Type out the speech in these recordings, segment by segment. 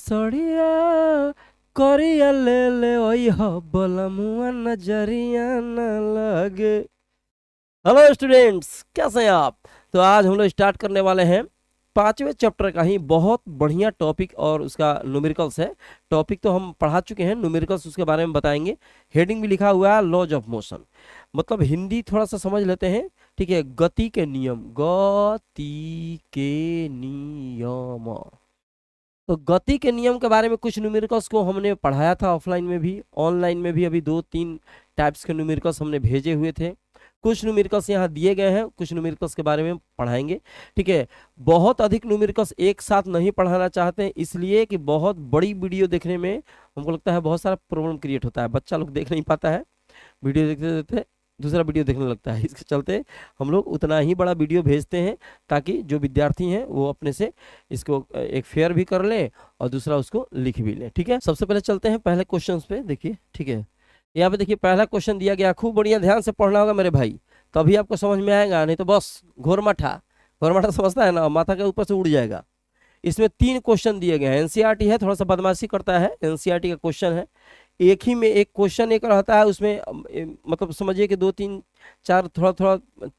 सड़िया करिया ले ले ओई हो बलमुआ नजरिया न लगे। हेलो स्टूडेंट्स, कैसे हैं आप? तो आज हम लोग स्टार्ट करने वाले हैं 5वें चैप्टर का ही बहुत बढ़िया टॉपिक और उसका न्यूमेरिकल्स है। टॉपिक तो हम पढ़ा चुके हैं, न्यूमेरिकल्स उसके बारे में बताएंगे। हेडिंग भी लिखा हुआ है लॉज ऑफ मोशन, मतलब हिंदी थोड़ा सा समझ लेते हैं। ठीक है, गति के नियम, गति के नियम। तो गति के नियम के बारे में कुछ न्यूमेरिकल्स को हमने पढ़ाया था ऑफलाइन में भी, ऑनलाइन में भी। अभी 2-3 टाइप्स के न्यूमेरिकल्स हमने भेजे हुए थे। कुछ न्यूमेरिकल्स यहाँ दिए गए हैं, कुछ न्यूमेरिकल्स के बारे में पढ़ाएंगे। ठीक है, बहुत अधिक न्यूमेरिकल्स एक साथ नहीं पढ़ाना चाहते हैं, इसलिए कि बहुत बड़ी वीडियो देखने में हमको लगता है बहुत सारा प्रॉब्लम क्रिएट होता है। बच्चा लोग देख नहीं पाता है, वीडियो देखते देखते दूसरा वीडियो देखने लगता है। इसके चलते हम लोग उतना ही बड़ा वीडियो भेजते हैं ताकि जो विद्यार्थी हैं वो अपने से इसको एक फेयर भी कर लें और दूसरा उसको लिख भी लें। ठीक है, सबसे पहले चलते हैं पहले क्वेश्चन पे। देखिए, ठीक है, यहाँ पे देखिए पहला क्वेश्चन दिया गया। खूब बढ़िया ध्यान से पढ़ना होगा मेरे भाई, तभी आपको समझ में आएगा, नहीं तो बस घोरमाठा घोरमाठा समझता है ना, माथा के ऊपर से उड़ जाएगा। इसमें 3 क्वेश्चन दिए गए हैं। एनसीईआरटी है, थोड़ा सा बदमाशी करता है, एनसीईआरटी का क्वेश्चन है। एक ही में एक क्वेश्चन एक रहता है, उसमें मतलब समझिए कि 2-3-4 थोड़ा थोड़ा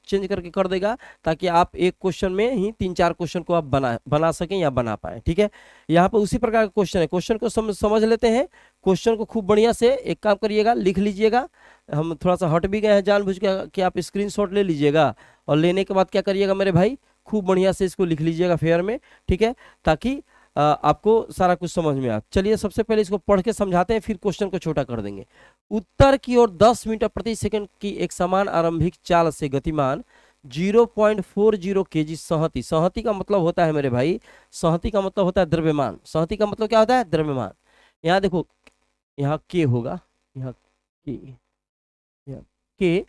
चेंज करके कर देगा, ताकि आप एक क्वेश्चन में ही 3-4 क्वेश्चन को आप बना सकें या बना पाए। ठीक है, यहाँ पर उसी प्रकार का क्वेश्चन है। क्वेश्चन को समझ लेते हैं। क्वेश्चन को खूब बढ़िया से एक काम करिएगा, लिख लीजिएगा। हम थोड़ा सा हट भी गए हैं जानबूझ के कि आप स्क्रीनशॉट ले लीजिएगा, और लेने के बाद क्या करिएगा मेरे भाई, खूब बढ़िया से इसको लिख लीजिएगा फेयर में। ठीक है, ताकि आपको सारा कुछ समझ में आ। चलिए सबसे पहले इसको पढ़ के समझाते हैं, फिर क्वेश्चन को छोटा कर देंगे। उत्तर की ओर 10 मीटर प्रति सेकंड की एक समान आरंभिक चाल से गतिमान 0.40 kg संहति। संहति का मतलब होता है मेरे भाई, संहति का मतलब होता है द्रव्यमान। संहति का मतलब क्या होता है? द्रव्यमान। यहाँ देखो, यहाँ के होगा, यहाँ के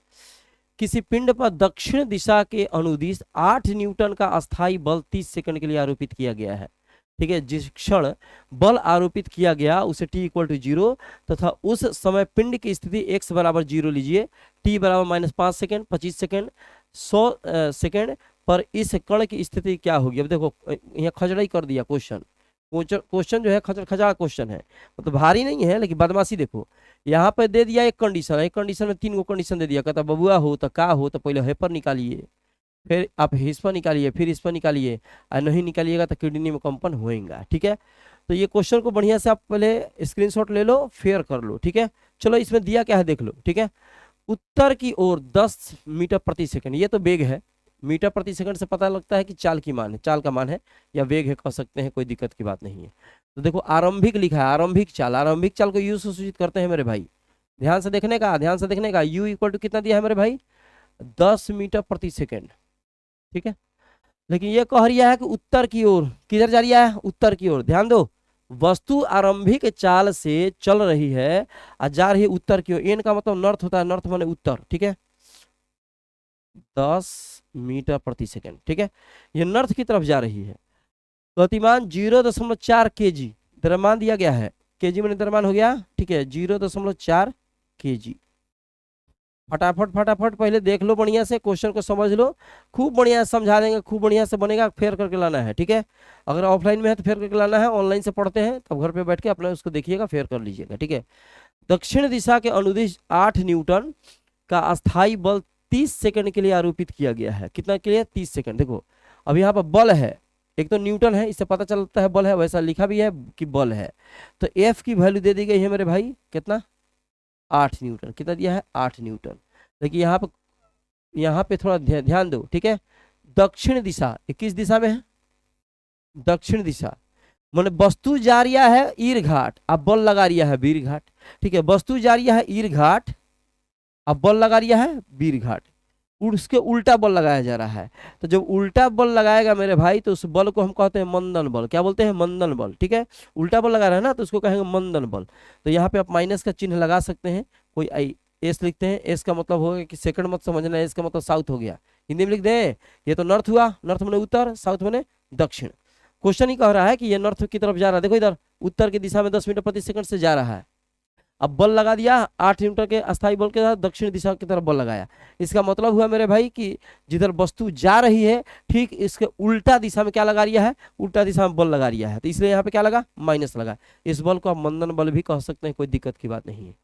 किसी पिंड पर दक्षिण दिशा के अनुदिश 8 न्यूटन का अस्थायी बल 30 सेकंड के लिए आरोपित किया गया है। ठीक है, जिस क्षण बल आरोपित किया गया उसे t = 0 तथा उस समय पिंड की स्थिति x = 0 लीजिए, t = -5 सेकंड, 25 सेकंड, 100 सेकंड पर इस कण की स्थिति क्या होगी। अब देखो यहाँ खजड़ा ही कर दिया क्वेश्चन। क्वेश्चन जो है खजड़ा क्वेश्चन है, मतलब भारी नहीं है, लेकिन बदमाशी देखो। यहाँ पे दे दिया एक कंडीशन, एक कंडीशन में 3 गो कंडीशन दे दिया। कहता बबुआ हो तो का हो, तो पहले हेपर निकालिए, फिर आप हिस्सा निकालिए, फिर हिस्सा निकालिए, और नहीं निकालिएगा तो किडनी में कंपन होएगा। ठीक है, तो ये क्वेश्चन को बढ़िया से आप पहले स्क्रीनशॉट ले लो, फेयर कर लो। ठीक है, चलो इसमें दिया क्या है देख लो। ठीक है, उत्तर की ओर 10 मीटर प्रति सेकंड, ये तो वेग है। मीटर प्रति सेकंड से पता लगता है कि चाल की मान है, चाल का मान है, या वेग है कह सकते हैं, कोई दिक्कत की बात नहीं है। तो देखो आरंभिक लिखा है, आरंभिक चाल। आरंभिक चाल को यू से सूचित करते हैं मेरे भाई, ध्यान से देखने का, ध्यान से देखने का। u = कितना दिया है मेरे भाई? 10 मीटर प्रति सेकंड। ठीक है, लेकिन ये कह रहा है कि उत्तर की ओर, किधर जा रहा है? उत्तर की ओर। ध्यान दो, वस्तु आरंभिक चाल से चल रही है और जा रही है उत्तर की ओर। एन का मतलब नॉर्थ होता है, नॉर्थ माने उत्तर। ठीक है, 10 मीटर प्रति सेकंड। ठीक है, ये नॉर्थ की तरफ जा रही है। गतिमान 0.4 kg द्रव्यमान दिया गया है, केजी में द्रव्यमान हो गया। ठीक है, 0.4 kg। फटाफट फटाफट पहले देख लो, बढ़िया से क्वेश्चन को समझ लो, खूब बढ़िया से समझा देंगे, खूब बढ़िया से बनेगा। फेयर करके लाना है। ठीक है, अगर ऑफलाइन में है तो फेयर करके लाना है, ऑनलाइन से पढ़ते हैं तब घर पे बैठ के अपना उसको देखिएगा, फेयर कर लीजिएगा। ठीक है, दक्षिण दिशा के अनुदिश 8 न्यूटन का अस्थायी बल 30 सेकंड के लिए आरोपित किया गया है। कितना के लिए? 30 सेकंड। देखो अब यहाँ पर बल है, एक तो न्यूटन है, इससे पता चलता है बल है, वैसा लिखा भी है कि बल है। तो एफ की वैल्यू दे दी गई है मेरे भाई, कितना? 8 न्यूटन। कितना दिया है? 8 न्यूटन। देखिए यहाँ पे थोड़ा ध्यान दो। ठीक है, दक्षिण दिशा, किस दिशा में है? दक्षिण दिशा, माने वस्तु जा रहा है ईर घाट, अब बल लगा रिया है वीर घाट। ठीक है, वस्तु जा रहा है ईर घाट, अब बल लगा रिया है वीर घाट, उसके उल्टा बल लगाया जा रहा है। तो जब उल्टा बल लगाएगा मेरे भाई, तो उस बल को हम कहते हैं मंदन बल। क्या बोलते हैं? मंदन बल। ठीक है, उल्टा बल लगा रहा है ना, तो उसको कहेंगे मंदन बल। तो यहाँ पे आप माइनस का चिन्ह लगा सकते हैं, कोई एस लिखते हैं। एस का मतलब होगा कि सेकंड मत समझना, एस का मतलब साउथ हो गया, हिंदी में लिख दें। ये तो नॉर्थ हुआ, नॉर्थ मैंने उत्तर, साउथ मैंने दक्षिण। क्वेश्चन ही कह रहा है कि ये नॉर्थ की तरफ जा रहा है। देखो इधर उत्तर की दिशा में 10 मीटर प्रति सेकंड से जा रहा है, अब बल लगा दिया 8 न्यूटन के अस्थायी बल के साथ दक्षिण दिशा की तरफ बल लगाया। इसका मतलब हुआ मेरे भाई कि जिधर वस्तु जा रही है ठीक इसके उल्टा दिशा में क्या लगा रिया है, उल्टा दिशा में बल लगा रिया है, तो इसलिए यहाँ पे क्या लगा, माइनस लगा। इस बल को आप मंदन बल भी कह सकते हैं, कोई दिक्कत की बात नहीं है।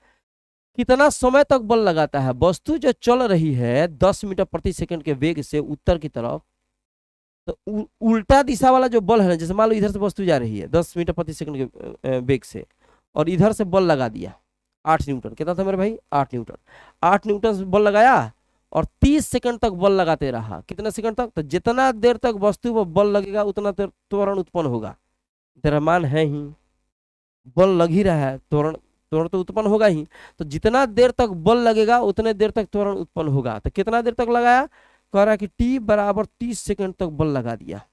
कितना समय तक बल लगाता है, वस्तु जो चल रही है 10 मीटर प्रति सेकंड के वेग से उत्तर की तरफ, तो उल्टा दिशा वाला जो बल है ना, जैसे मान लो इधर से वस्तु जा रही है 10 मीटर प्रति सेकंड के वेग से, और इधर से बल लगा दिया 8 न्यूटन, कितना था मेरे भाई 8 न्यूटन। 8 न्यूटन से बल लगाया और 30 सेकंड तक बल लगाते रहा। कितना सेकंड तक, तो जितना देर तक वस्तु पर बल लगेगा उतना देर त्वरण उत्पन्न होगा। द्रव्यमान है ही, बल लग ही रहा है, त्वरण त्वरण तो उत्पन्न होगा ही, तो जितना देर तक बल लगेगा उतने देर तक त्वरण उत्पन्न होगा। तो कितना देर तक लगाया, कह रहा है कि t बराबर 30 सेकंड तक बल लगा दिया।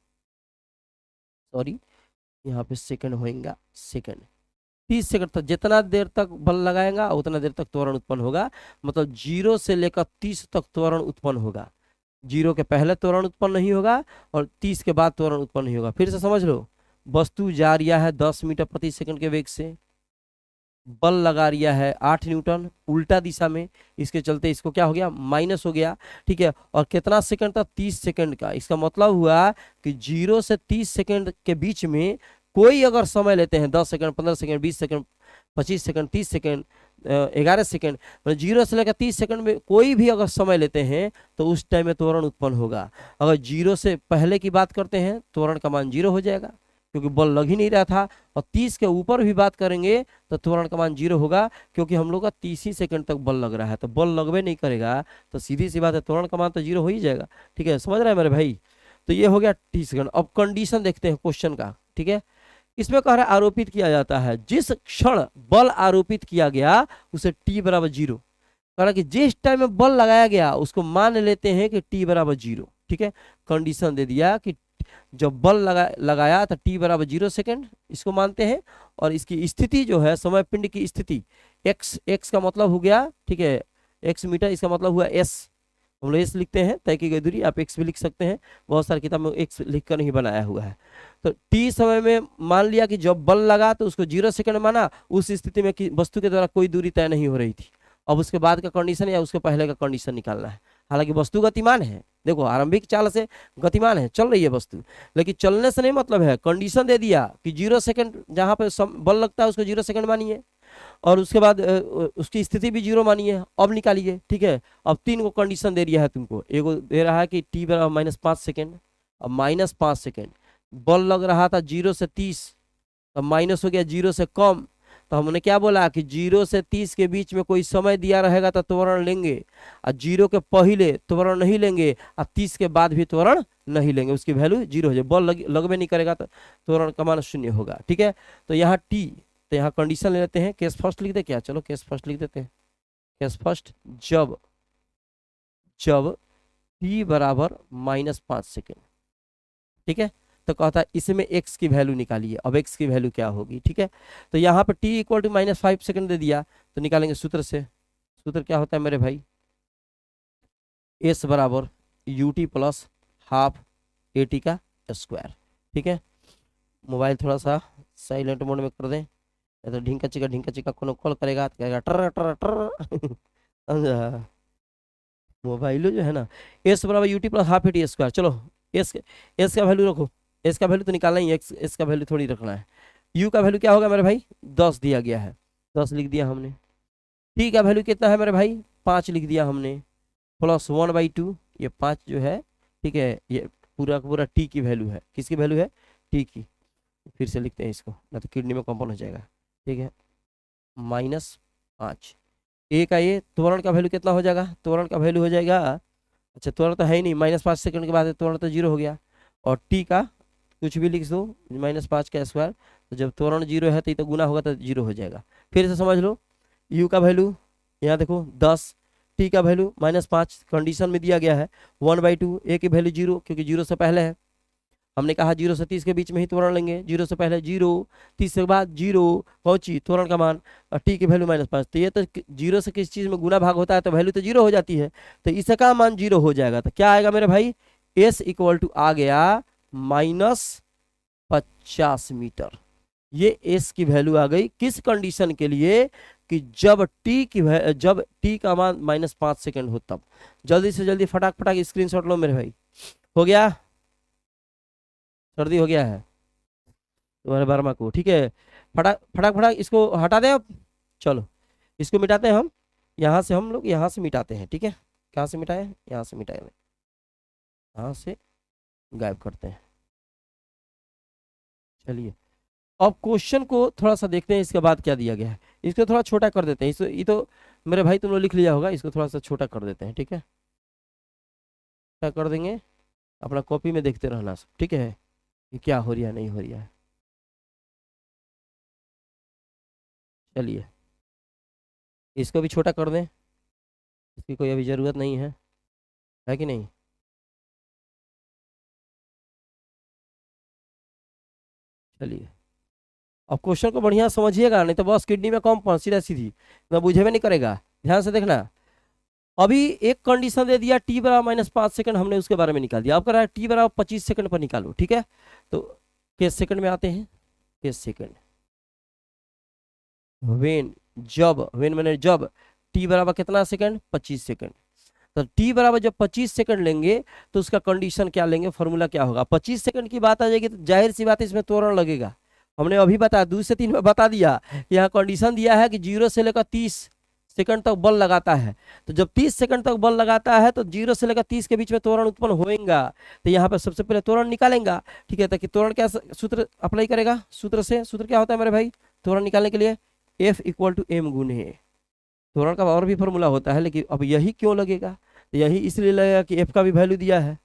सॉरी यहाँ पे सेकंड होएगा, सेकंड 30 सेकंड तक जितना देर तक बल लगाएगा उतना देर तक त्वरण उत्पन्न होगा। मतलब 0 से लेकर 30 तक त्वरण उत्पन्न होगा। 0 के पहले त्वरण उत्पन्न नहीं होगा और 30 के बाद त्वरण उत्पन्न नहीं होगा। फिर से समझ लो, वस्तु जा रहा है 10 मीटर प्रति सेकंड के वेग से, बल लगा रिया है 8 न्यूटन उल्टा दिशा में, इसके चलते इसको क्या हो गया, माइनस हो गया। ठीक है, और कितना सेकंड था, 30 सेकंड का। इसका मतलब हुआ कि 0 से 30 सेकंड के बीच में कोई अगर समय लेते हैं 10 second, 15 second, 20 second, 25 second, 30 second, 11 second, मतलब 0 से लेकर 30 सेकंड में कोई भी अगर समय लेते हैं तो उस टाइम में त्वरण उत्पन्न होगा। अगर 0 से पहले की बात करते हैं त्वरण का मान 0 हो जाएगा, क्योंकि बल लग ही नहीं रहा था। और 30 के ऊपर भी बात करेंगे तो त्वरण का मान 0 होगा, क्योंकि हम लोग का 30 ही सेकंड तक बल लग रहा है। तो बल लगवे नहीं करेगा तो सीधी सी बात है त्वरण का मान तो 0 हो ही जाएगा। ठीक है, समझ रहे हैं मेरे भाई। तो ये हो गया 30 सेकंड। अब कंडीशन देखते हैं क्वेश्चन का। ठीक है, इसमें कह रहा है आरोपित किया जाता है, जिस क्षण बल आरोपित किया गया उसे t बराबर 0। कह रहा कि जिस टाइम में बल लगाया गया उसको मान लेते हैं कि t बराबर 0। ठीक है, कंडीशन दे दिया कि जब बल लगाया तो t बराबर 0 सेकेंड, इसको मानते हैं। और इसकी स्थिति जो है, समय पिंड की स्थिति, x का मतलब हो गया, ठीक है, x मीटर, इसका मतलब हुआ s, हम लोग s लिखते हैं, तय की गई दूरी, आप x भी लिख सकते हैं, बहुत सारी किताब में x लिख कर नहीं बनाया हुआ है। तो t समय में मान लिया कि जब बल लगा तो उसको 0 सेकंड माना, उस स्थिति में कि वस्तु के द्वारा कोई दूरी तय नहीं हो रही थी। अब उसके बाद का कंडीशन या उसके पहले का कंडीशन निकालना है। हालांकि वस्तु गतिमान है, देखो आरंभिक चाल से गतिमान है, चल रही है वस्तु, लेकिन चलने से नहीं मतलब है। कंडीशन दे दिया कि 0 सेकंड जहां पे बल लगता है उसको 0 सेकंड मानिए, और उसके बाद उसकी स्थिति भी 0 मानिए। अब निकालिए। ठीक है, अब 3 को कंडीशन दे दिया है तुमको। एक दे रहा है कि t बराबर -5 सेकेंड, अब -5 सेकेंड बल लग रहा था 0 से 30, अब माइनस हो गया 0 से कम। तो हमने क्या बोला कि 0 से 30 के बीच में कोई समय दिया रहेगा तो त्वरण लेंगे, और 0 के पहले त्वरण नहीं लेंगे, और 30 के बाद भी त्वरण नहीं लेंगे, उसकी वैल्यू 0 हो जाए। बल लगवे नहीं करेगा तो त्वरण का मान 0 होगा। ठीक है, तो यहाँ t, तो यहाँ कंडीशन ले लेते हैं। केस फर्स्ट लिख दे क्या, चलो केस फर्स्ट लिख देते हैं। केस फर्स्ट, जब t बराबर -5 सेकेंड। ठीक है, तो कहता है इसमें x की वैल्यू निकालिए। अब x की वैल्यू क्या होगी। ठीक है, तो यहाँ पर t इक्वल टू -5 सेकेंड दे दिया, तो निकालेंगे सूत्र से। सूत्र क्या होता है मेरे भाई, s बराबर ut प्लस हाफ at का स्क्वायर। ठीक है, मोबाइल थोड़ा सा साइलेंट मोड में कर दें, तो ढिंका चिका कोनो कॉल करेगा तो कहेगा टर टर टर। मोबाइल जो है ना, s बराबर ut plus half at square. चलो s का वैल्यू रखो, s का वैल्यू तो निकालना ही है, s का वैल्यू थोड़ी रखना है। u का वैल्यू क्या होगा मेरे भाई, 10 दिया गया है, 10 लिख दिया हमने। t का वैल्यू कितना है मेरे भाई, 5 लिख दिया हमने, प्लस 1/2, ये 5 जो है, ठीक है, ये पूरा का पूरा t की वैल्यू है। किसकी वैल्यू है, t की। फिर से लिखते हैं इसको, ना तो किडनी में कंपाउंड हो जाएगा। ठीक है, -5, a का ये त्वरण का वैल्यू कितना हो जाएगा, त्वरण का वैल्यू हो जाएगा, अच्छा त्वरण तो है ही नहीं, -5 सेकंड के बाद त्वरण तो 0 हो गया। और t का कुछ भी लिख दो, -5 का स्क्वायर, तो जब त्वरण 0 है तो ये तो गुना होगा तो 0 हो जाएगा। फिर से समझ लो, u का वैल्यू यहाँ देखो 10, t का वैल्यू -5 कंडीशन में दिया गया है, 1/2, a की वैल्यू 0 क्योंकि 0 से पहले है। हमने कहा 0 से 30 के बीच में ही त्वरण लेंगे, 0 से पहले 0, 30 के बाद 0, पहुंची त्वरण का मान, और t की वैल्यू -5। तो ये तो 0 से किस चीज़ में गुना भाग होता है तो वैल्यू तो 0 हो जाती है, तो इसका मान 0 हो जाएगा। तो क्या आएगा मेरे भाई, s इक्वल टू आ गया -50 मीटर। ये s की वैल्यू आ गई किस कंडीशन के लिए, कि जब टी का मान -5 सेकंड हो तब। जल्दी से जल्दी फटाक फटाक स्क्रीनशॉट लो मेरे भाई। हो गया, सर्दी हो गया है तुम्हारे वर्मा को, ठीक है। फटाक फटाक फटाक इसको हटा दे अब। चलो इसको मिटाते हैं हम, यहाँ से हम लोग यहाँ से मिटाते हैं, ठीक है। कहाँ से मिटाए, यहाँ से मिटाए, यहाँ से गायब करते हैं। चलिए अब क्वेश्चन को थोड़ा सा देखते हैं, इसके बाद क्या दिया गया है। इसको थोड़ा छोटा कर देते हैं, इसको ये तो मेरे भाई तुम लोग लिख लिया होगा, इसको थोड़ा सा छोटा कर देते हैं, ठीक है। क्या कर देंगे, अपना कॉपी में देखते रहना सब, ठीक है, कि क्या हो रहा है नहीं हो रहा है। चलिए इसको भी छोटा कर दें, इसकी कोई अभी ज़रूरत नहीं है कि नहीं। चलिए अब क्वेश्चन को बढ़िया समझिएगा, नहीं तो बस किडनी में कम पहुंच सीधा सीधी ना, बुझे में नहीं करेगा। ध्यान से देखना, अभी एक कंडीशन दे दिया टी बराबर -5 सेकंड, हमने उसके बारे में निकाल दिया। अब कर रहा है टी बराबर 25 सेकंड पर निकालो, ठीक है। तो केस सेकंड में आते हैं, केस सेकंड वेन मैंने जब टी बराबर कितना सेकंड, 25 सेकंड। तो टी बराबर जब 25 सेकंड लेंगे तो उसका कंडीशन क्या लेंगे, फॉर्मूला क्या होगा। 25 सेकंड की बात आ जाएगी तो जाहिर सी बात है इसमें त्वरण लगेगा। हमने अभी बताया 2 से 3 में बता दिया, यहाँ कंडीशन दिया है कि 0 से लेकर 30 सेकंड तक बल लगाता है। तो जब 30 सेकंड तक बल लगाता है तो 0 से लेकर 30 के बीच में त्वरण उत्पन्न होएगा। तो यहाँ पर सबसे पहले त्वरण निकालेंगे, ठीक है। ताकि त्वरण क्या सूत्र अप्लाई करेगा, सूत्र क्या होता है मेरे भाई त्वरण निकालने के लिए, F = m गुणे। त्वरण का और भी फॉर्मूला होता है, लेकिन अब यही क्यों लगेगा, तो यही इसलिए लगेगा कि F का भी वैल्यू दिया है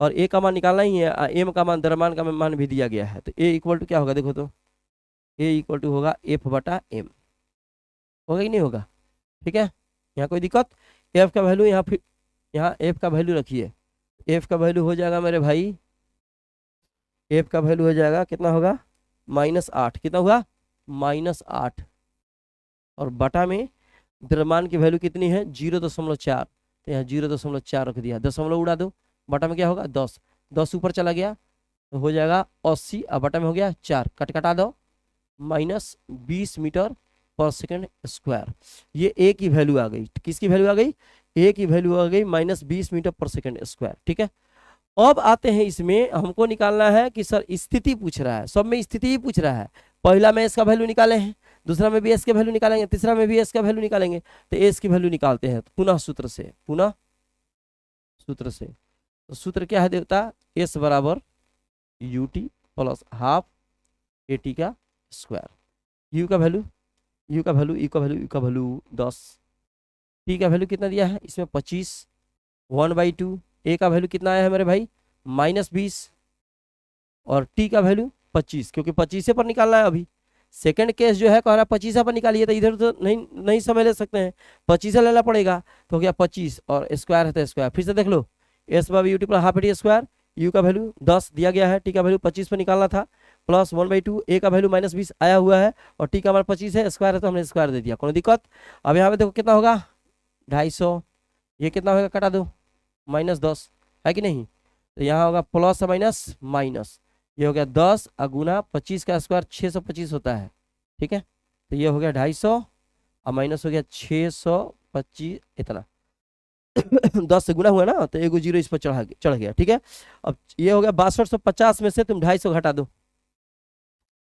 और A का मान निकालना ही है, M का मान द्रव्यमान का मान भी दिया गया है। तो A = क्या होगा, देखो तो A = होगा F/m, होगा कि नहीं होगा, ठीक है। यहाँ कोई दिक्कत, F का वैल्यू यहाँ फिर यहाँ F का वैल्यू रखिए। F का वैल्यू हो जाएगा मेरे भाई, F का वैल्यू हो जाएगा कितना होगा, -8। कितना हुआ, -8। और बटा में द्रव्यमान की वैल्यू कितनी है, 0.4। तो यहाँ 0.4 रख दिया, दशमलव उड़ा दो, बटा में क्या होगा 10, 10 ऊपर चला गया तो हो जाएगा 80, और बटा में हो गया 4, कटा दो, -20 मीटर पर सेकंड स्क्वायर। ये ए की वैल्यू आ गई, किसकी वैल्यू आ गई, ए की वैल्यू आ गई -20 मीटर पर सेकंड स्क्वायर, ठीक है। अब आते हैं इसमें, हमको निकालना है कि सर स्थिति पूछ रहा है, सब में स्थिति ही पूछ रहा है। पहला में एस का वैल्यू निकाले हैं, दूसरा में भी एस के वैल्यू निकालेंगे, तीसरा में भी एस का वैल्यू निकालेंगे। तो एस की वैल्यू निकालते हैं पुनः सूत्र से, तो सूत्र क्या है देवता, एस बराबर ut प्लस हाफ AT का स्क्वायर। यू का वैल्यू 10, टी का वैल्यू कितना दिया है इसमें 25, 1/2। ए का वैल्यू कितना आया है मेरे भाई, -20, और टी का वैल्यू 25, क्योंकि 25 पर निकालना है। अभी सेकंड केस जो है कह रहा है 25 पर निकालिए, तो इधर तो नहीं समय ले सकते हैं, 25 लेना पड़ेगा। तो हो गया 25 और स्क्वायर है तो स्क्वायर, फिर से देख लो, S by UT plus half AT square. U का वैल्यू 10 दिया गया है, टी का वैल्यू 25 पर निकालना था, प्लस 1/2। ए का वैल्यू -20 आया हुआ है और टी का हमारा 25 है, स्क्वायर है तो हमने स्क्वायर दे दिया, कोई दिक्कत। अब यहाँ पे देखो कितना होगा 250, ये कितना होगा कटा दो, -10 है कि नहीं। तो यहाँ होगा प्लस माइनस, ये हो गया 10 गुना 25 का स्क्वायर 625 होता है, ठीक है। तो ये हो गया 250 और माइनस हो गया 625, इतना 10 से गुना हुआ ना, तो एगो 0 इस पर चढ़ गया, ठीक है। अब ये हो गया 6250 में से तुम 250 घटा दो,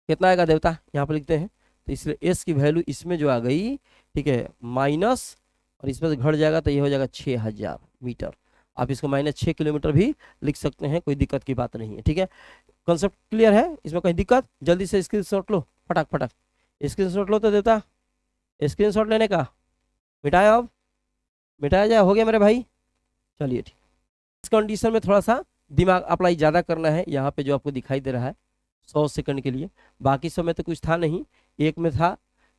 कितना आएगा देवता, यहाँ पर लिखते हैं। तो इसलिए एस की वैल्यू इसमें जो आ गई, ठीक है, माइनस और इसमें से घट जाएगा तो ये हो जाएगा 6000 मीटर। आप इसको -6 किलोमीटर भी लिख सकते हैं, कोई दिक्कत की बात नहीं है, ठीक है। कॉन्सेप्ट क्लियर है, इसमें कोई दिक्कत, जल्दी से स्क्रीनशॉट लो, फटाक स्क्रीनशॉट लो तो देवता, स्क्रीनशॉट लेने का मिटाया, अब मिटाया जाए, हो गया मेरे भाई। चलिए ठीक, इस कंडीशन में थोड़ा सा दिमाग अप्लाई ज़्यादा करना है। यहाँ पे जो आपको दिखाई दे रहा है 100 सेकंड के लिए, बाकी समय तो कुछ था नहीं। एक में था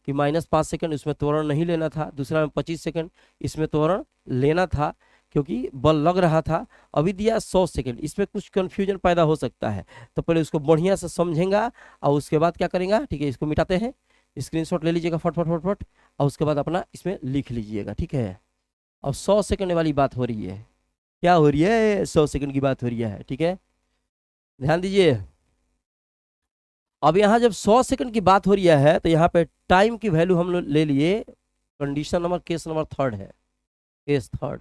कि -5 सेकंड, उसमें त्वरण नहीं लेना था। दूसरा में 25 सेकंड, इसमें त्वरण लेना था क्योंकि बल लग रहा था। अभी दिया 100 सेकंड, इसमें कुछ कन्फ्यूजन पैदा हो सकता है, तो पहले उसको बढ़िया से समझेंगे और उसके बाद क्या करेंगे, ठीक है। इसको मिटाते हैं, स्क्रीनशॉट ले लीजिएगा फट, और उसके बाद अपना इसमें लिख लीजिएगा, ठीक है। अब 100 सेकंड वाली बात हो रही है, क्या हो रही है, 100 सेकंड की बात हो रही है, ठीक है, ध्यान दीजिए। अब यहाँ जब 100 सेकंड की बात हो रही है तो यहाँ पे टाइम की वैल्यू हम लोग ले लिए condition number case number third है, केस थर्ड।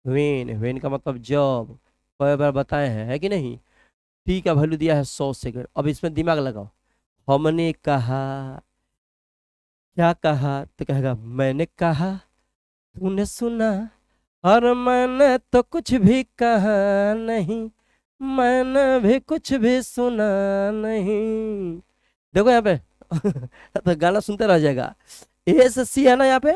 वेन का मतलब जब, कई बार बताए हैं, है कि नहीं। टी का वैल्यू दिया है 100 सेकंड। अब इसमें दिमाग लगाओ, हमने कहा, क्या कहा, तो कहेगा मैंने कहा, तूने सुना, और मैंने तो कुछ भी कहा नहीं, मैंने भी कुछ भी सुना नहीं। देखो यहाँ पे तो गाना सुनते रह जाएगा। ए से सी है ना यहाँ पे।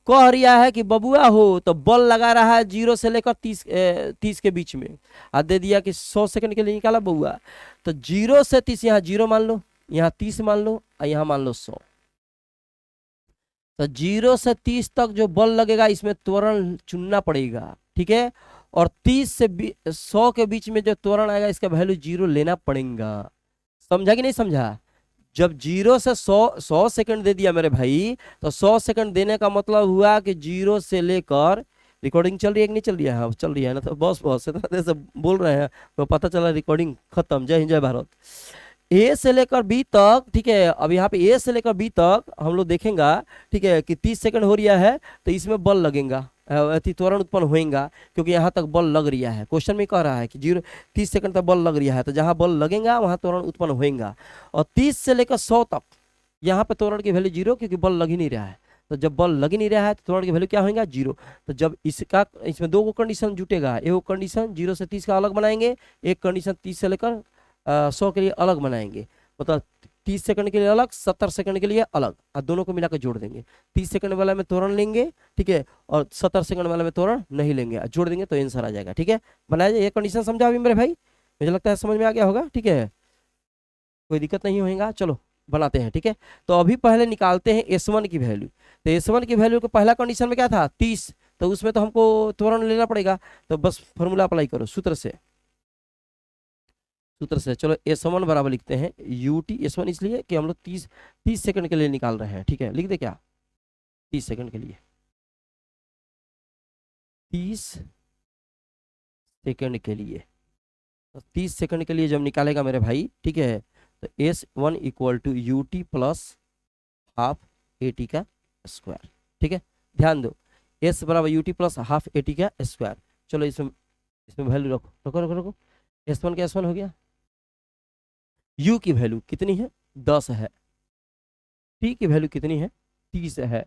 कह रिया है कि बबुआ हो, तो बल लगा रहा है 0 से लेकर 30 के बीच में। दे दिया कि 100 सेकंड के लिए निकाला बबुआ, तो 0 से 30, यहाँ 0 मान लो, यहाँ 30 मान लो, और यहाँ मान लो 100। तो 0 से 30 तक जो बल लगेगा इसमें त्वरण चुनना पड़ेगा, ठीक है। और 30 से 100 के बीच में जो त्वरण आएगा इसका वैल्यू 0 लेना पड़ेगा। समझा कि नहीं समझा। जब 0 से 100 सेकंड दे दिया मेरे भाई, तो 100 सेकंड देने का मतलब हुआ कि 0 से लेकर, रिकॉर्डिंग चल रही है कि नहीं चल रही है, हाँ चल रही है ना, तो बस इतना देर से बोल रहे हैं तो पता चला रिकॉर्डिंग खत्म। जय हिंद जय भारत। ए से लेकर बी तक, ठीक है। अब यहाँ पे ए से लेकर बी तक हम लोग देखेंगे, ठीक है, कि 30 सेकंड हो रहा है तो इसमें बल लगेगा, त्वरण उत्पन्न होएगा, क्योंकि यहाँ तक बल लग रहा है। क्वेश्चन में कह रहा है कि 30 सेकंड तक बल लग रहा है, तो जहाँ बल लगेगा वहाँ त्वरण उत्पन्न होएगा। और 30 से लेकर 100 तक यहाँ पे त्वरण की वैल्यू 0, क्योंकि बल लग ही नहीं रहा है। तो जब बल लग ही नहीं रहा है तो त्वरण की वैल्यू क्या होगा, 0। तो जब इसमें दो कंडीशन जुटेगा, एक कंडीशन 0 से 30 का अलग बनाएंगे, एक कंडीशन 30 से लेकर 100 के लिए अलग बनाएंगे। मतलब 30 सेकंड के लिए अलग, 70 सेकंड के लिए अलग, और दोनों को मिलाकर जोड़ देंगे। 30 सेकंड वाला में त्वरण लेंगे, ठीक है, और 70 सेकंड वाला में त्वरण नहीं लेंगे, जोड़ देंगे तो आंसर आ जाएगा, ठीक है। बनाया जाए, ये कंडीशन समझा अभी मेरे भाई, मुझे लगता है समझ में आ गया होगा, ठीक है, कोई दिक्कत नहीं होगा। चलो बनाते हैं, ठीक है। तो अभी पहले निकालते हैं S1 की वैल्यू। तो S1 की वैल्यू को पहला कंडीशन में क्या था, 30, तो उसमें तो हमको त्वरण लेना पड़ेगा, तो बस फॉर्मूला अप्लाई करो सूत्र से। चलो S1 बराबर लिखते हैं UT, S1 इसलिए कि हम लोग 30 सेकंड के लिए निकाल रहे हैं, ठीक है। लिख दे क्या, 30 सेकंड के लिए, 30 सेकंड के लिए, तो 30 सेकंड के लिए जब निकालेगा मेरे भाई, ठीक है, तो S1 equal to UT plus half AT का स्क्वायर, ठीक है। ध्यान दो, S बराबर UT प्लस हाफ AT का स्क्वायर। चलो इसमें वैल्यू रखो। S1 का S1 हो गया, U की वैल्यू कितनी है, 10 है, T की वैल्यू कितनी है, 30 है,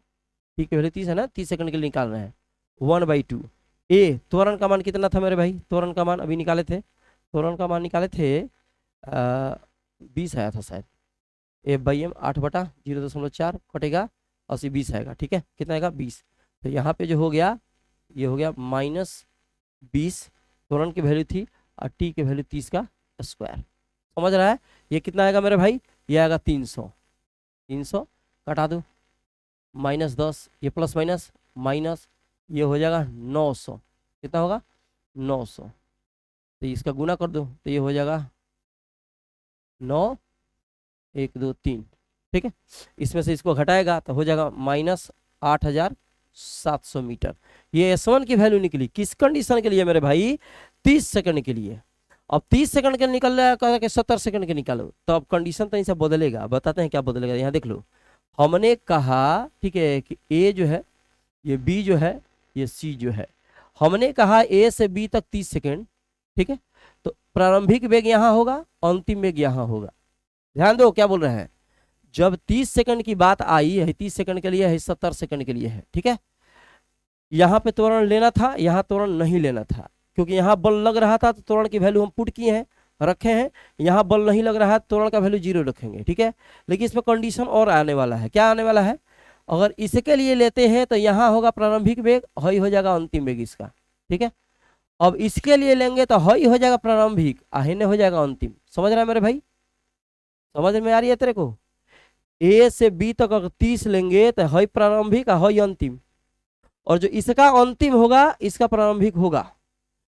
T की वैल्यू 30 है ना, 30 सेकंड के लिए निकाल रहे हैं, 1/2। ए त्वरण का मान कितना था मेरे भाई, त्वरण का मान अभी निकाले थे, त्वरण का मान निकाले थे 20 आया था शायद। F/m 8/0.4 कटेगा 80, 20 आएगा, ठीक है। कितना आएगा, 20। तो यहाँ पे जो हो गया, ये हो गया -20, त्वरण की वैल्यू थी, और T की वैल्यू 30 का स्क्वायर। समझ रहा है। ये कितना आएगा मेरे भाई, ये आएगा 300 कटा दो, -10, ये प्लस माइनस माइनस, ये हो जाएगा 900। कितना होगा, 900। तो इसका गुना कर दो, तो ये हो जाएगा 9, 1, 2, 3, ठीक है। इसमें से इसको घटाएगा तो हो जाएगा -8700 मीटर। ये S1 की वैल्यू निकली किस कंडीशन के लिए मेरे भाई, 30 सेकंड के लिए। अब 30 सेकंड के निकल रहा है, कह कि 70 सेकंड के निकालो, तो अब कंडीशन तो इनसे बदलेगा। बताते हैं क्या बदलेगा, यहाँ देख लो। हमने कहा, ठीक है, कि A जो है, ये B जो है, ये C जो है। हमने कहा A से B तक 30 सेकंड, ठीक है। तो प्रारंभिक वेग यहाँ होगा, अंतिम वेग यहाँ होगा। ध्यान दो क्या बोल रहे हैं, जब 30 सेकंड की बात आई है, 30 सेकंड के लिए है, 70 सेकंड के लिए है, ठीक है। यहाँ पे त्वरण लेना था, यहाँ त्वरण नहीं लेना था, क्योंकि यहाँ बल लग रहा था तो त्वरण की वैल्यू हम पुट किए हैं, रखे हैं। यहाँ बल नहीं लग रहा है, त्वरण का वैल्यू 0 रखेंगे, ठीक है। लेकिन इसमें कंडीशन और आने वाला है। क्या आने वाला है, अगर इसके लिए लेते हैं तो यहाँ होगा प्रारंभिक वेग, हई हो जाएगा अंतिम वेग इसका, ठीक है। अब इसके लिए लेंगे तो हई हो जाएगा प्रारंभिक, आहिने हो जाएगा अंतिम। समझ रहा है मेरे भाई, समझ में आ रही है तेरे को। A से B तक अगर 30 लेंगे तो हई प्रारंभिक, हई अंतिम, और जो इसका अंतिम होगा इसका प्रारंभिक होगा।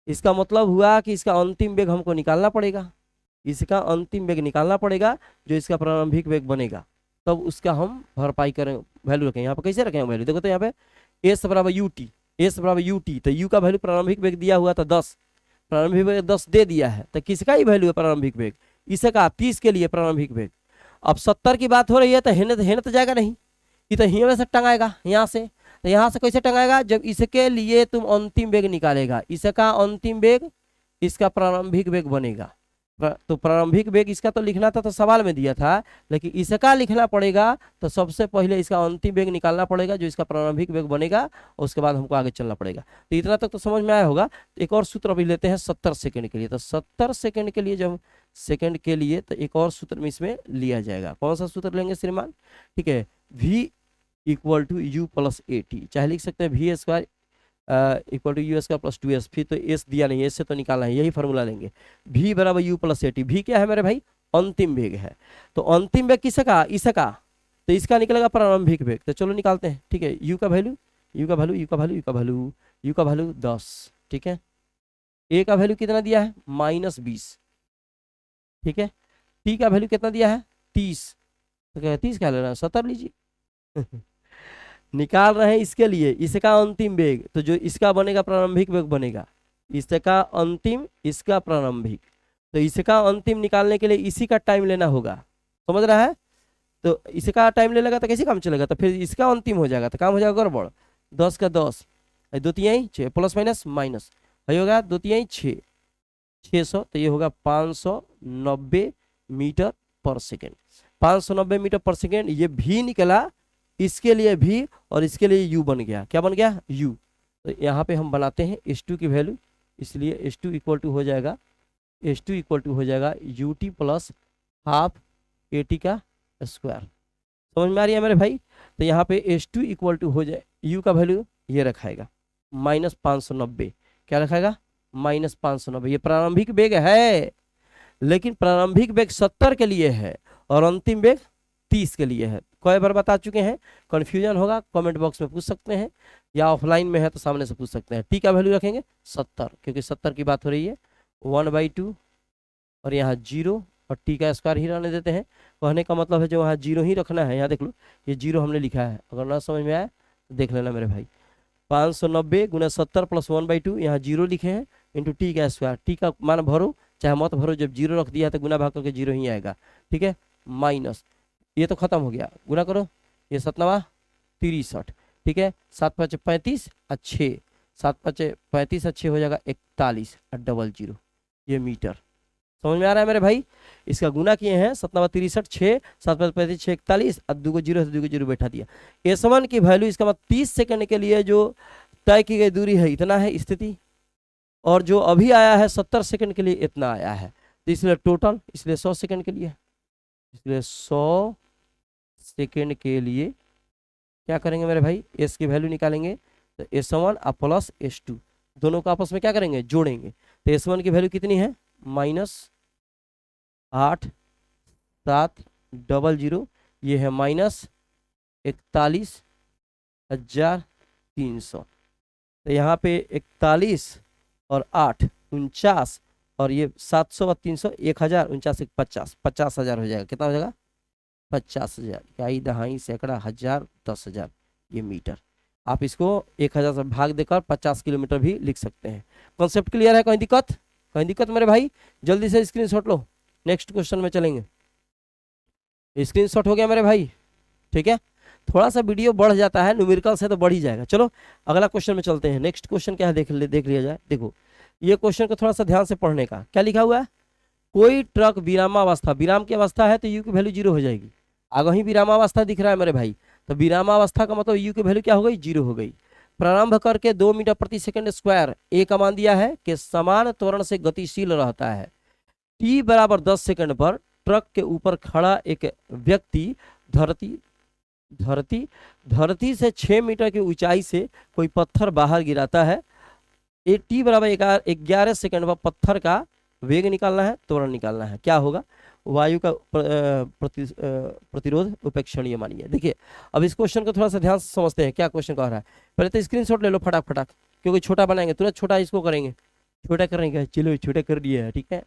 इसका मतलब हुआ कि इसका अंतिम वेग हमको निकालना पड़ेगा, इसका अंतिम वेग निकालना पड़ेगा, जो इसका प्रारंभिक वेग बनेगा, तब उसका हम भरपाई करें, वैल्यू रखें। यहाँ पे कैसे रखें वैल्यू, देखो तो यहाँ पे S बराबर UT, S बराबर UT, तो U का वैल्यू प्रारंभिक वेग दिया हुआ था 10, प्रारंभिक वेग 10 दे दिया है, तो किसका ही वैल्यू है प्रारंभिक वेग, इसका 30 के लिए प्रारंभिक वेग। अब 70 की बात हो रही है तो हेने तो जाएगा नहीं, ये तो यहाँ से टंगाएगा, यहाँ से, तो यहाँ से कैसे टंगाएगा, जब इसके लिए तुम अंतिम वेग निकालेगा, इसका अंतिम वेग इसका प्रारंभिक वेग बनेगा। तो प्रारंभिक वेग इसका तो लिखना था, तो सवाल में दिया था, लेकिन इसका लिखना पड़ेगा, तो सबसे पहले इसका अंतिम वेग निकालना पड़ेगा जो इसका प्रारंभिक वेग बनेगा, और उसके बाद हमको आगे चलना पड़ेगा। तो इतना तक तो समझ में आया होगा। एक और सूत्र अभी लेते हैं 70 सेकंड के लिए। तो 70 सेकंड के लिए, जब सेकंड के लिए, तो एक और सूत्र में इसमें लिया जाएगा। कौन सा सूत्र लेंगे श्रीमान, ठीक है, v equal to u plus a t, चाहे लिख सकते हैं v square equal to u square plus 2s, फिर तो एस दिया नहीं, एस से तो निकालना है, यही फॉर्मूला लेंगे। v बराबर u plus a t. V क्या है मेरे भाई, अंतिम वेग है। तो अंतिम वेग किसका, इसका, तो इसका निकलेगा प्रारंभिक वेग। तो चलो निकालते हैं, ठीक है। यू का वैल्यू, यू का वैल्यू, यू का वैल्यू, यू का वैल्यू, यू का वैल्यू 10, ठीक है। ए का वैल्यू कितना दिया है, -20, ठीक है। टी का वैल्यू कितना दिया है, 30, तो क्या 30 क्या ले रहा है, 70 लीजिए। निकाल रहे हैं इसके लिए इसका अंतिम वेग, तो जो इसका बनेगा प्रारंभिक वेग बनेगा, इसका अंतिम, इसका प्रारंभिक। तो इसका अंतिम निकालने के लिए इसी का टाइम लेना होगा, समझ रहा है। तो इसका टाइम ले लेगा तो कैसे काम चलेगा, तो फिर इसका अंतिम हो जाएगा, तो काम हो जाएगा गड़बड़। 10 का 10, 2 तिहाई 6, प्लस माइनस माइनस, वही होगा 2 तिहाई 6, 600, तो ये होगा 590 मीटर पर सेकेंड। 590 मीटर पर सेकेंड, ये भी निकला, इसके लिए भी और इसके लिए u बन गया, क्या बन गया, u। तो यहाँ पे हम बनाते हैं h2 की वैल्यू, इसलिए h2 इक्वल टू हो जाएगा, h2 इक्वल टू हो जाएगा ut प्लस हाफ at का स्क्वायर। समझ में आ रही है मेरे भाई। तो यहाँ पे h2 इक्वल टू हो जाए, u का वैल्यू ये रखाएगा -590, क्या रखाएगा, -590। ये प्रारंभिक वेग है, लेकिन प्रारंभिक वेग 70 के लिए है और अंतिम वेग 30 के लिए है। कई बार बता चुके हैं, कंफ्यूजन होगा कमेंट बॉक्स में पूछ सकते हैं, या ऑफलाइन में है तो सामने से पूछ सकते हैं। टी का वैल्यू रखेंगे 70, क्योंकि 70 की बात हो रही है, 1/2 और यहाँ 0 और टी का स्क्वायर ही रहने देते हैं। कहने का मतलब है जो वहाँ 0 ही रखना है, यहाँ देख लो ये 0 हमने लिखा है, अगर ना समझ में आए तो देख लेना मेरे भाई। 590 गुना 70 प्लस 1/2, यहाँ 0 लिखे हैं, इंटू टी का स्क्वायर। टी का मान भरो चाहे मत भरो, जब 0 रख दिया तो गुना भाग करके 0 ही आएगा, ठीक है। माइनस, ये तो खत्म हो गया, गुना करो, ये 7 63, ठीक है। 7 5 35 और 6, 7 5 35 और 6 हो जाएगा 41 और 00, ये मीटर। समझ में आ रहा है मेरे भाई। इसका गुना किए हैं, 7 63, 6, 7 5 35, 6 41 और 2 0 से 2 0 बैठा दिया। S1 की वैल्यू इसका मतलब 30 सेकंड के लिए जो तय की गई दूरी है इतना है स्थिति, और जो अभी आया है 70 सेकंड के लिए इतना आया है, तो इसलिए टोटल, इसलिए 100 सेकंड के लिए, इसलिए 100 सेकेंड के लिए क्या करेंगे मेरे भाई, एस की वैल्यू निकालेंगे। तो S1 और प्लस S2 दोनों को आपस में क्या करेंगे, जोड़ेंगे। तो S1 की वैल्यू कितनी है, -8700, ये है -41,300। तो यहाँ पे 41 और 8 49, और ये 700 और 300 1000, 49 50, 50,000 हो जाएगा। कितना हो जाएगा, 50,000, याई दहाई सैकड़ा हजार 10,000, ये मीटर। आप इसको 1000 से भाग देकर 50 किलोमीटर भी लिख सकते हैं। कॉन्सेप्ट क्लियर है, कोई दिक्कत, कोई दिक्कत मेरे भाई, जल्दी से स्क्रीनशॉट लो, नेक्स्ट क्वेश्चन में चलेंगे। स्क्रीनशॉट हो गया मेरे भाई, ठीक है। थोड़ा सा वीडियो बढ़ जाता है, न्यूमेरिकल से तो बढ़ ही जाएगा। चलो अगला क्वेश्चन में चलते हैं। नेक्स्ट क्वेश्चन क्या है देख लिया जाए। देखो ये क्वेश्चन को थोड़ा सा ध्यान से पढ़ने का, क्या लिखा हुआ है, कोई ट्रक विरामावस्था, विराम की अवस्था है तो यू की वैल्यू 0 हो जाएगी। आगे ही विरामावस्था दिख रहा है मेरे भाई, तो विरामावस्था का मतलब यू की वैल्यू क्या हो गई, 0 हो गई। प्रारंभ करके 2 मीटर प्रति सेकंड स्क्वायर, ए का मान दिया है कि समान त्वरण से गतिशील रहता है। टी बराबर 10 सेकंड पर ट्रक के ऊपर खड़ा एक व्यक्ति धरती से 6 मीटर की ऊंचाई से कोई पत्थर बाहर गिराता है। ए टी बराबर 11 सेकंड पर पत्थर का वेग निकालना है, त्वरण निकालना है। क्या होगा, वायु का प्रतिरोध उपेक्षणीय मानिए। देखिए अब इस क्वेश्चन को थोड़ा सा ध्यान से समझते हैं, क्या क्वेश्चन कह रहा है। पहले तो स्क्रीनशॉट ले लो फटाक, क्योंकि छोटा बनाएंगे, तुरंत छोटा इसको करेंगे, छोटा करेंगे, चलो छोटा कर दिया है, ठीक है।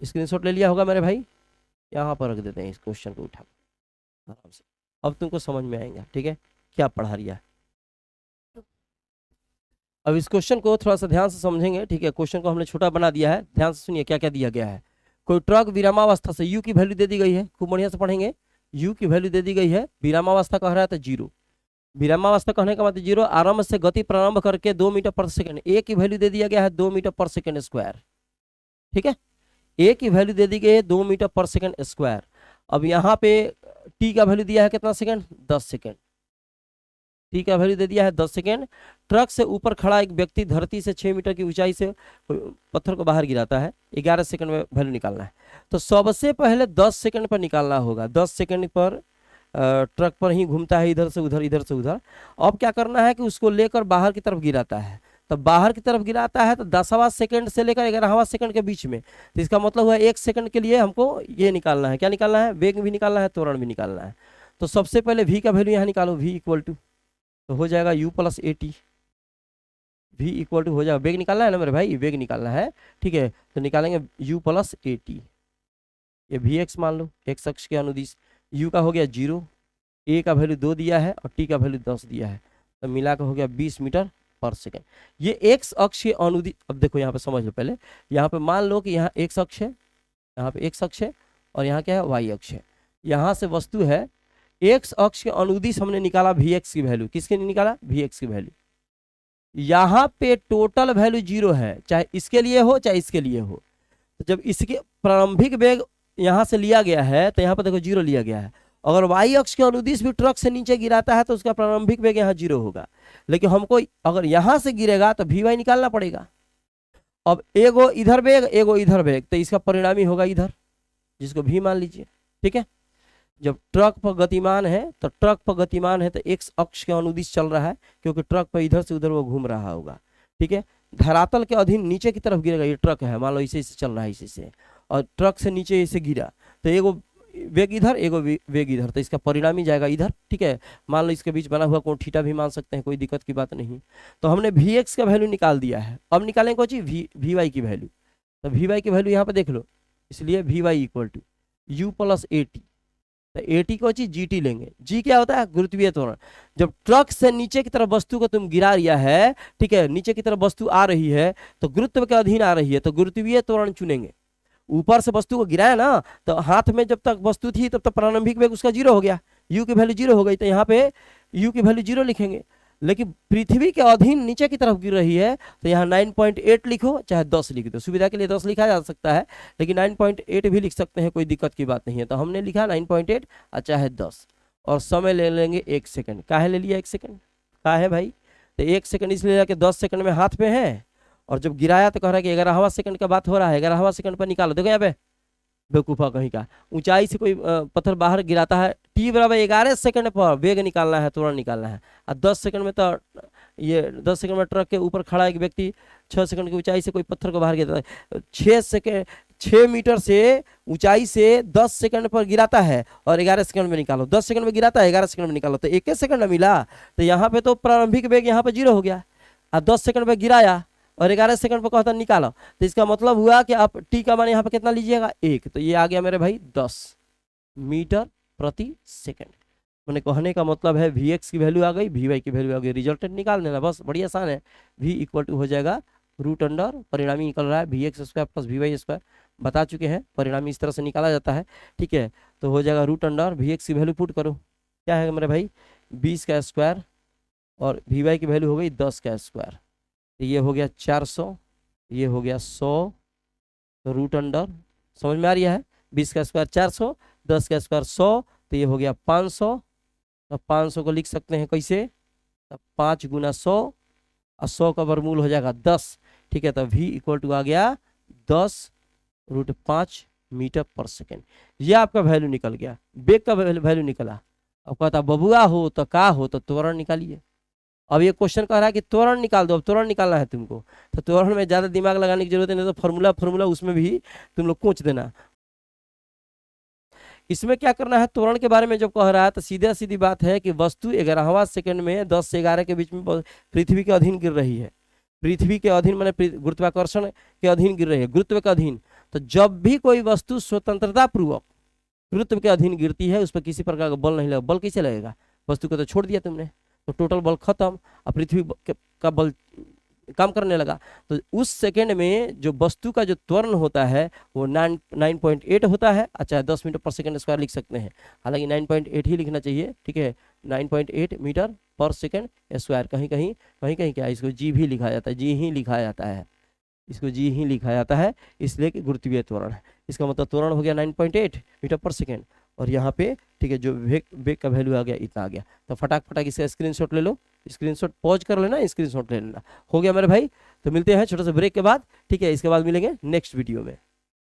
स्क्रीनशॉट ले लिया होगा मेरे भाई, यहाँ पर रख देते हैं इस क्वेश्चन को उठा आराम से, अब तुमको समझ में आएगा, ठीक है, क्या पढ़ा रही है। अब इस क्वेश्चन को थोड़ा सा ध्यान से समझेंगे, ठीक है। क्वेश्चन को हमने छोटा बना दिया है, ध्यान से सुनिए क्या क्या दिया गया है। कोई ट्रक विरामावस्था से, यू की वैल्यू दे दी गई है, खूब बढ़िया से पढ़ेंगे, यू की वैल्यू दे दी गई है, विरामावस्था कह रहा है तो 0, विरामावस्था कहने का मतलब 0, आरंभ से गति प्रारंभ करके 2 मीटर पर सेकंड, ए की वैल्यू दे दिया गया है 2 मीटर पर सेकंड स्क्वायर, ठीक है, ए की वैल्यू दे दी गई है 2 मीटर पर सेकंड स्क्वायर। अब यहाँ पे टी का वैल्यू दिया है कितना सेकंड, 10 सेकंड, टी का वैल्यू दे दिया है 10 सेकंड। ट्रक से ऊपर खड़ा एक व्यक्ति धरती से 6 मीटर की ऊंचाई से पत्थर को बाहर गिराता है, 11 सेकंड में वैल्यू निकालना है। तो सबसे पहले 10 सेकंड पर निकालना होगा, 10 सेकंड पर ट्रक पर ही घूमता है, इधर से उधर इधर से उधर। अब क्या करना है कि उसको लेकर बाहर की तरफ गिराता है, तो बाहर की तरफ गिराता है तो 10वां सेकंड से लेकर 11वां सेकंड के बीच में, तो इसका मतलब हुआ 1 सेकंड के लिए हमको ये निकालना है, क्या निकालना है, वेग भी निकालना है, त्वरण भी निकालना है। तो सबसे पहले v का वैल्यू यहाँ निकालो, v इक्वल टू, तो हो जाएगा u plus a t, v equal to हो जाएगा, वेग निकालना है ना मेरे भाई, वेग निकालना है, ठीक है, तो निकालेंगे u प्लस ए टी, ये वी एक्स मान लो, x अक्ष के अनुदिश, u का हो गया 0, a का वैल्यू 2 दिया है और t का वैल्यू 10 दिया है, तो मिला कर हो गया 20 मीटर पर सेकेंड। ये x अक्ष के अनुदिश, अब देखो यहाँ पे समझ लो पहले, यहाँ पे मान लो कि यहाँ x अक्ष है, यहाँ पे x अक्ष है और यहाँ क्या है, y अक्ष है, यहाँ से वस्तु है, x अक्ष के अनुदिश हमने निकाला vx की वैल्यू, किसके लिए निकाला, vx की वैल्यू, यहाँ पे टोटल वैल्यू 0 है, चाहे इसके लिए हो चाहे इसके लिए हो। तो जब इसके प्रारंभिक वेग यहाँ से लिया गया है तो यहाँ पर देखो 0 लिया गया है, अगर y अक्ष के अनुदिश भी ट्रक से नीचे गिराता है तो उसका प्रारंभिक वेग यहाँ 0 होगा, लेकिन हमको अगर यहाँ से गिरेगा तो vy निकालना पड़ेगा। अब एगो इधर वेग एगो इधर वेग, तो इसका परिणामी होगा इधर, जिसको v मान लीजिए, ठीक है। जब ट्रक पर गतिमान है तो ट्रक पर गतिमान है तो x अक्ष के अनुदिश चल रहा है, क्योंकि ट्रक पर इधर से उधर वो घूम रहा होगा, ठीक है। धरातल के अधीन नीचे की तरफ गिरेगा, ये ट्रक है, मान लो इसे चल रहा है इसी से, और ट्रक से नीचे इसे गिरा तो एगो वेग इधर एगो वेग इधर, तो इसका परिणामी जाएगा इधर, ठीक है। मान लो इसके बीच बना हुआ कोण थीटा भी मान सकते हैं, कोई दिक्कत की बात नहीं। तो हमने vx का वैल्यू निकाल दिया है, अब निकालेंगे कोई चीज vy की वैल्यू, तो vy की वैल्यू यहाँ पे देख लो, इसलिए vy equal to u plus a t, तो ए टी को चीज जी टी लेंगे, जी क्या होता है, गुरुत्वीय त्वरण। जब ट्रक से नीचे की तरफ वस्तु को तुम गिरा रिया है, ठीक है, नीचे की तरफ वस्तु आ रही है तो गुरुत्व के अधीन आ रही है, तो गुरुत्वीय त्वरण चुनेंगे। ऊपर से वस्तु को गिराया ना, तो हाथ में जब तक वस्तु थी तब तक प्रारंभिक वेग उसका 0 हो गया, u की वैल्यू 0 हो गई, तो यहाँ पे u की वैल्यू 0 लिखेंगे। लेकिन पृथ्वी के अधीन नीचे की तरफ गिर रही है तो यहाँ 9.8 लिखो चाहे 10 लिख दो, सुविधा के लिए 10 लिखा जा सकता है, लेकिन 9.8 भी लिख सकते हैं, कोई दिक्कत की बात नहीं है। तो हमने लिखा 9.8 और चाहे 10, और समय ले लेंगे 1 सेकंड। काहे ले लिया 1 सेकंड, काहे भाई, तो 1 सेकंड इसलिए लिया कि 10 सेकंड में हाथ पे है, और जब गिराया तो कह रहा है कि 11वां सेकंड का बात हो रहा है, 11वां सेकंड पर निकालो। देखो यहाँ पे बेवकूफा कहीं का, ऊंचाई से कोई पत्थर बाहर गिराता है, t बराबर 11 सेकंड पर वेग निकालना है, त्वरण निकालना है, और 10 सेकंड में तो ये 10 सेकंड में ट्रक के ऊपर खड़ा एक व्यक्ति 6 सेकंड की ऊंचाई से कोई पत्थर को बाहर गिराता है, 6 मीटर से ऊंचाई से 10 सेकंड पर गिराता है और 11 सेकंड में निकालो, 10 सेकंड में गिराता है 11 सेकंड में निकालो, तो 1 सेकंड में मिला, तो यहाँ पे तो प्रारंभिक वेग यहाँ पे 0 हो गया, और 10 सेकंड में गिराया और 11 सेकंड पर कहता निकालो, तो इसका मतलब हुआ कि आप टी का मान यहाँ पे कितना लीजिएगा 1, तो ये आ गया मेरे भाई 10 मीटर प्रति सेकंड। मैंने कहने का मतलब है vx की वैल्यू आ गई, vy की वैल्यू आ गई, रिजल्टेंट निकाल देना बस, बड़ी आसान है। v इक्वल टू हो जाएगा रूट अंडर, परिणामी निकल रहा है vx square plus vy square, बता चुके हैं परिणामी इस तरह से निकाला जाता है, ठीक है। तो हो जाएगा रूट अंडर, vx की वैल्यू पुट करो, क्या है मेरे भाई 20 का स्क्वायर, और vy की वैल्यू हो गई 10 का स्क्वायर, तो ये हो गया 400, ये हो गया 100, तो रूट अंडर, समझ में आ रही है, 20 का स्क्वायर 400, 10 का स्क्वायर 100, तो ये हो गया 500, तो 500 को लिख सकते हैं कैसे, तो 5 गुना 100, और 100 का वर्गमूल हो जाएगा 10, ठीक है। तो v इक्वल टू आ गया 10√5 मीटर पर सेकेंड, ये आपका वैल्यू निकल गया, वेग का वैल्यू निकला। अब कहता बबुआ हो तो का हो, तो त्वरण निकालिए। अब ये क्वेश्चन कह रहा है कि त्वरण निकाल दो, अब त्वरण निकालना है तुमको, तो त्वरण में ज्यादा दिमाग लगाने की जरूरत नहीं, तो फॉर्मूला उसमें भी तुम लोग कोच देना। इसमें क्या करना है, त्वरण के बारे में जब कह रहा है तो सीधा सीधी बात है कि वस्तु 11वां सेकंड में 10 से 11 के बीच में पृथ्वी के अधीन गिर रही है, पृथ्वी के अधीन माने गुरुत्वाकर्षण के अधीन गिर रही है, गुरुत्व के अधीन। तो जब भी कोई वस्तु स्वतंत्रता पूर्वक गुरुत्व के अधीन गिरती है, उस पर किसी प्रकार का बल नहीं लगेगा, बल कैसे लगेगा, वस्तु को तो छोड़ दिया तुमने, तो टोटल बल खत्म, और पृथ्वी का बल काम करने लगा। तो उस सेकेंड में जो वस्तु का जो त्वरण होता है वो 9.8 होता है। अच्छा, 10 मीटर पर सेकेंड स्क्वायर लिख सकते हैं, हालांकि 9.8 ही लिखना चाहिए, ठीक है, 9.8 मीटर पर सेकेंड स्क्वायर। कहीं कहीं क्या इसको जी भी लिखा जाता है, जी ही लिखा जाता है, इसको जी ही लिखा जाता है, इसलिए कि गुरुत्वीय त्वरण है। इसका मतलब त्वरण हो गया 9.8 मीटर पर सेकेंड, और यहाँ पे ठीक है जो वेग का वैल्यू आ गया इतना आ गया। तो फटाक इसका स्क्रीनशॉट ले लो, स्क्रीनशॉट पॉज कर लेना, स्क्रीनशॉट ले लेना। हो गया मेरे भाई। तो मिलते हैं छोटे से ब्रेक के बाद, ठीक है, इसके बाद मिलेंगे नेक्स्ट वीडियो में।